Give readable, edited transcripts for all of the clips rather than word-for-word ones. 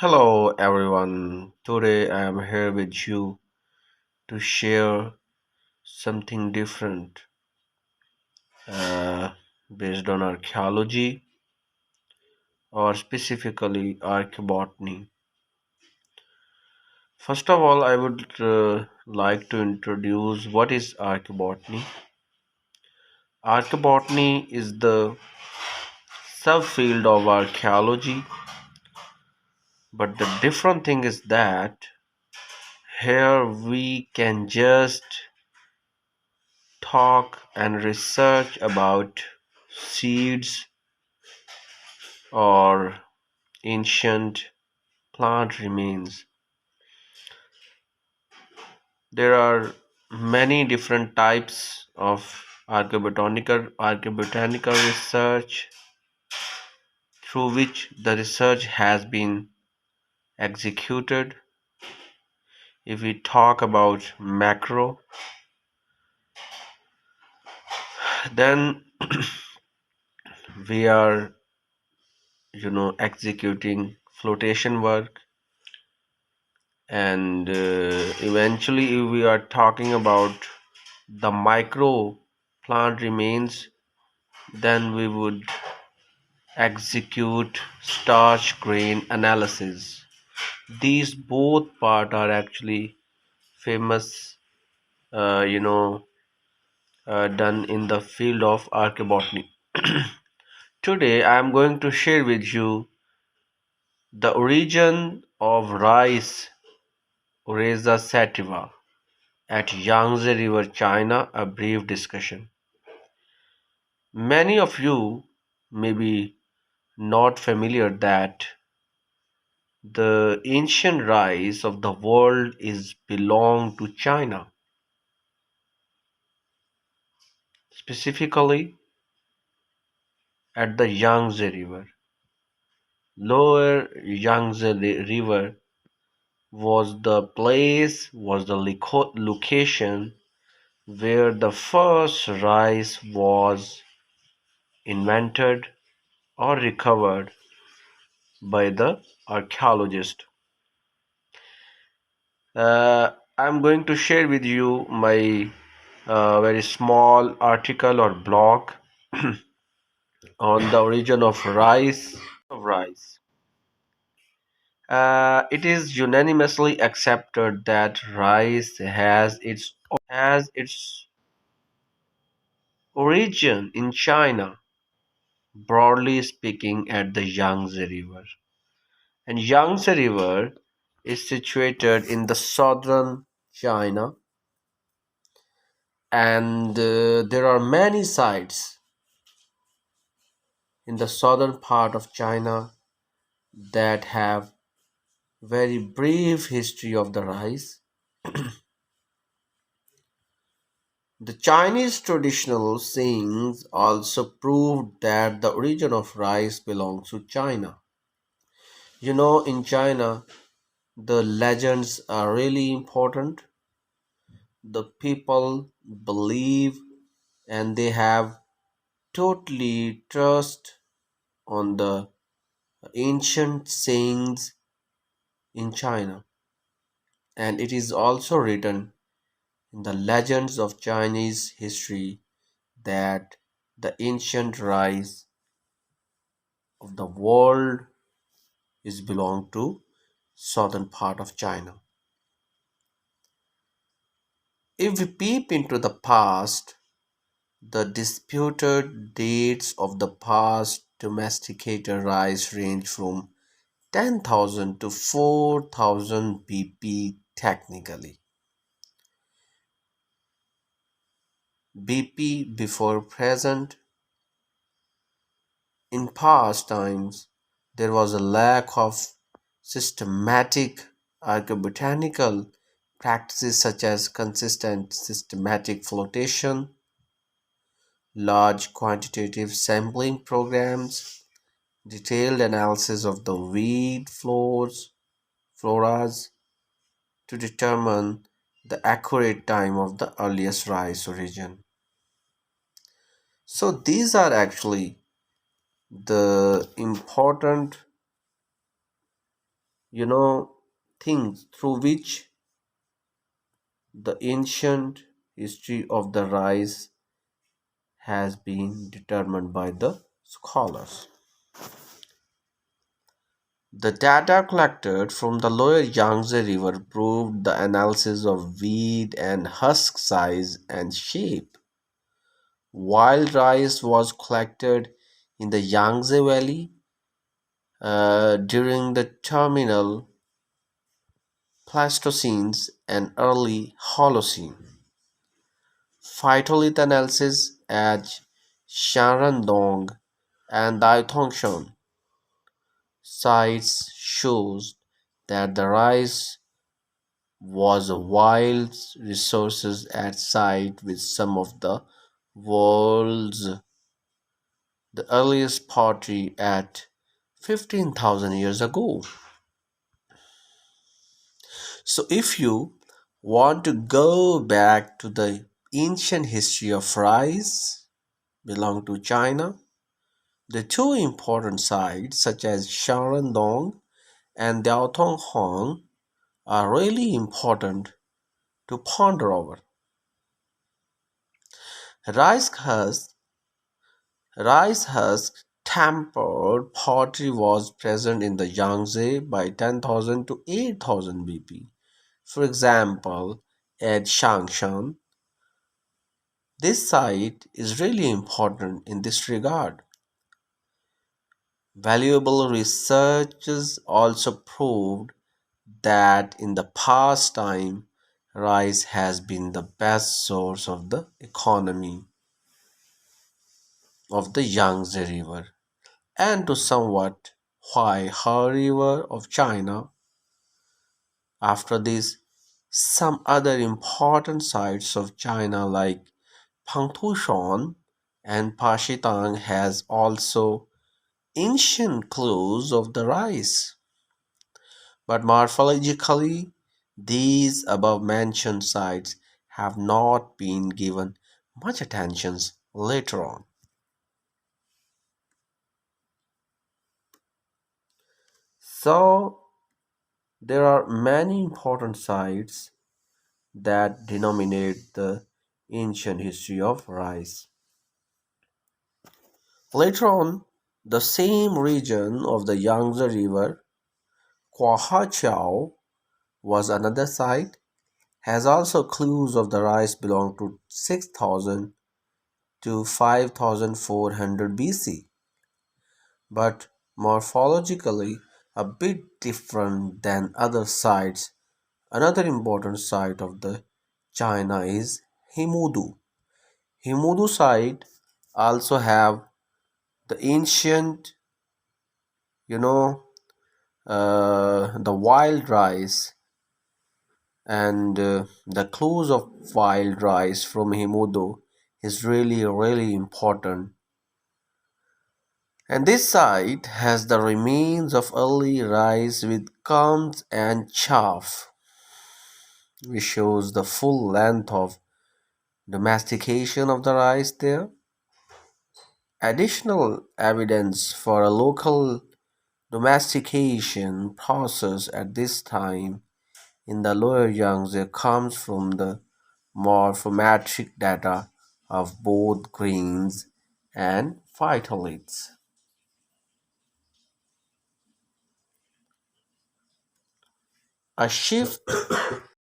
Hello everyone. Today I am here with you to share something different uh, based on archaeology or specifically archaeobotany. First of all, I would like to introduce what is archaeobotany. Archaeobotany is the subfield of archaeology, but the different thing is that here we can just talk and research about seeds or ancient plant remains. There are many different types of archaeobotanical research through which the research has been executed. If we talk about macro, then we are executing flotation work, and eventually if we are talking about the micro plant remains, then we would execute starch grain analysis. These both part are actually famous, uh, you know, done in the field of archaeobotany. Today, I am going to share with you the origin of rice Oryza sativa at Yangtze River, China. A brief discussion. Many of you may be not familiar that the ancient rice of the world is belong to China, specifically at the Yangtze River. Lower Yangtze River was the location where the first rice was invented or recovered by the archaeologist. I'm going to share with you my very small article or blog on the origin of rice. It is unanimously accepted that rice has its origin in China, broadly speaking, at the Yangtze River. And Yangtze River is situated in the southern China, and there are many sites in the southern part of China that have very brief history of the rice. The Chinese traditional sayings also proved that the origin of rice belongs to China. In China, the legends are really important. The people believe and they have totally trust on the ancient sayings in China. And it is also written in the legends of Chinese history that the ancient rice of the world is belong to southern part of China. If we peep into the past, the disputed dates of the past domesticated rice range from 10,000 to 4,000 BP technically. BP before present. In past times, there was a lack of systematic archaeobotanical practices such as consistent systematic flotation, large quantitative sampling programs, detailed analysis of the weed floras to determine the accurate time of the earliest rice origin. So these are actually the important you know, things through which the ancient history of the rice has been determined by the scholars. The data collected from the lower Yangtze River proved the analysis of weed and husk size and shape. Wild rice was collected in the Yangtze Valley during the terminal Pleistocenes and early Holocene. Phytolith analysis at Shanrandong and Daitongshan sites shows that the rice was a wild resources at site with some of the world's the earliest pottery at 15,000 years ago. So if you want to go back to the ancient history of rice belong to China, the two important sites such as Shanrendong and Diaotonghong are really important to ponder over. Rice husk, rice husk tempered pottery was present in the Yangtze by 10,000 to 8,000 BP. For example, at Shangshan, this site is really important in this regard. Valuable researches also proved that in the past time, rice has been the best source of the economy of the Yangtze River and to somewhat Huai River of China. After this, some other important sites of China like Pangtushan and Pashitang has also ancient clues of the rice. But morphologically, these above mentioned sites have not been given much attention later on. So, there are many important sites that denominate the ancient history of rice. Later on, the same region of the Yangtze River, Kwahachao, was another site, has also clues of the rice belong to 6000 to 5400 BC, but morphologically a bit different than other sites. Another important site of the China is Himudu. Himudu site also have the ancient, you know, the wild rice and the clues of wild rice from Himudu is really really important. And this site has the remains of early rice with cones and chaff, which shows the full length of domestication of the rice there. Additional evidence for a local domestication process at this time in the lower Yangtze comes from the morphometric data of both grains and phytoliths. A shift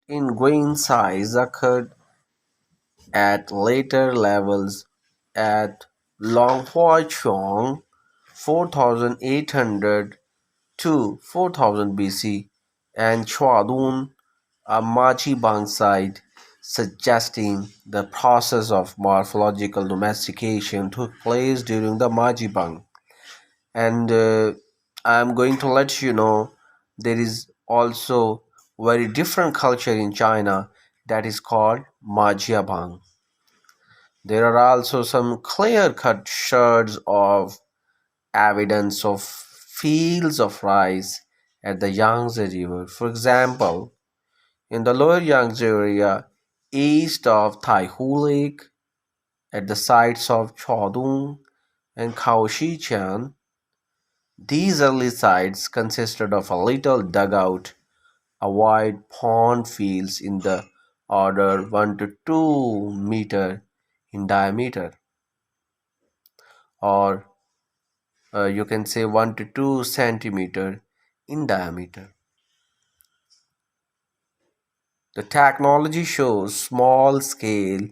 in grain size occurred at later levels at Longhuachong 4800 to 4000 BC and Chuadun, a Machibang site, suggesting the process of morphological domestication took place during the Majibang. And I'm going to let you know there is also very different culture in China that is called Majiabang. There are also some clear-cut shards of evidence of fields of rice at the Yangtze River. For example, in the lower Yangtze area, east of Taihu Lake, at the sites of Chodong and Kaohsichen, These early sites consisted of a little dugout, a wide pond fields in the order 1 to 2 meter in diameter, or you can say 1 to 2 centimeter in diameter. The technology shows small scale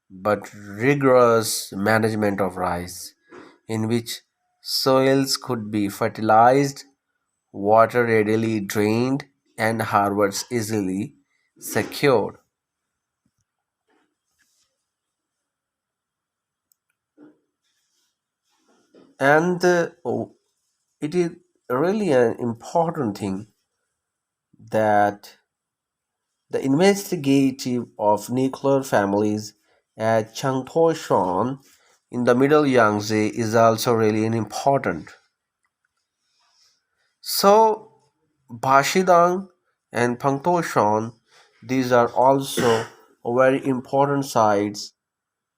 but rigorous management of rice, in which soils could be fertilized, water readily drained, and harvests easily secured. And it is really an important thing that the investigative of nuclear families at Changtoshan in the Middle Yangtze is also really an important. So Bashidang and Pangtoshan, these are also very important sites,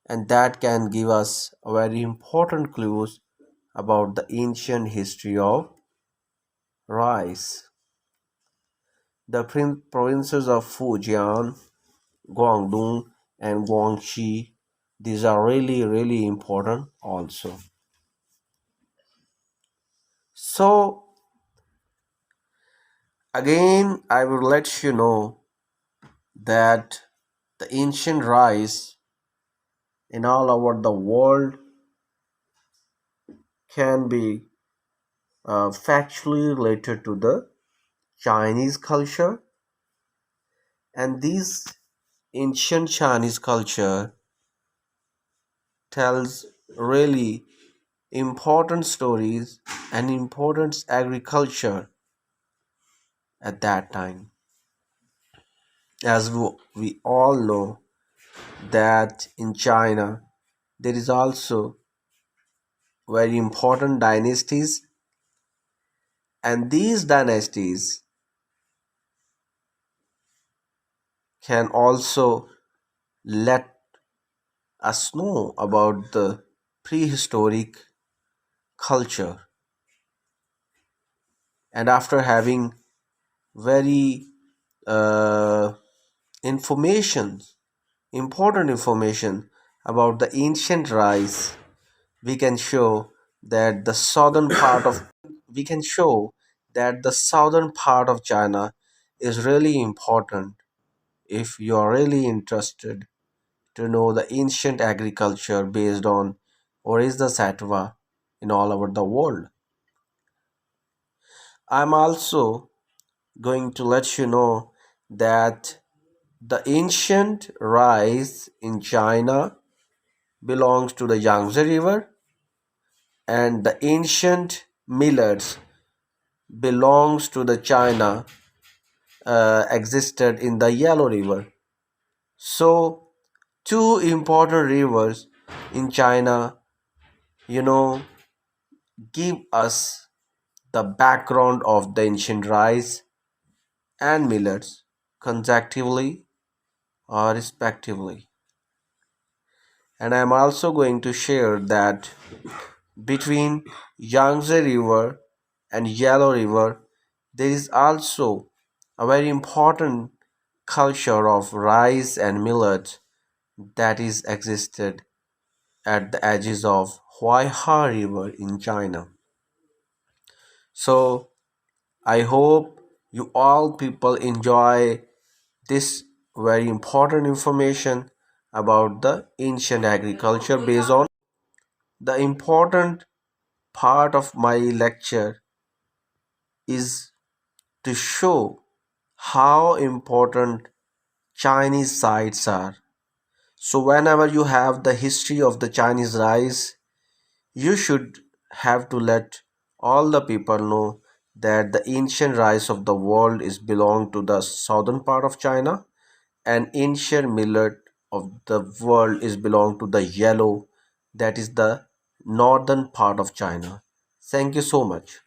and that can give us a very important clues about the ancient history of rice. The provinces of Fujian, Guangdong, and Guangxi, these are really, really important also. So, again, I will let you know that the ancient rice in all over the world can be factually related to the Chinese culture, and this ancient Chinese culture tells really important stories and important agriculture at that time. As we all know that in China there is also very important dynasties, and these dynasties can also let us know about the prehistoric culture. And after having very uh, information important information about the ancient rice, we can show that the southern part of we can show that the southern part of China is really important if you are really interested to know the ancient agriculture based on Orisa sattva in all over the world. I'm also going to let you know that the ancient rice in China belongs to the Yangtze River, and the ancient millets belongs to the China existed in the Yellow River. So two important rivers in China, you know, give us the background of the ancient rice and millets consecutively or respectively. And I am also going to share that between Yangtze River and Yellow River, there is also a very important culture of rice and millet that is existed at the edges of Huaiha River in China. So I hope you all people enjoy this very important information about the ancient agriculture based on the important part of my lecture is to show how important Chinese sites are. So, whenever you have the history of the Chinese rice, you should have to let all the people know that the ancient rice of the world is belong to the southern part of China, and ancient millet of the world is belong to the yellow, that is the northern part of China. Thank you so much.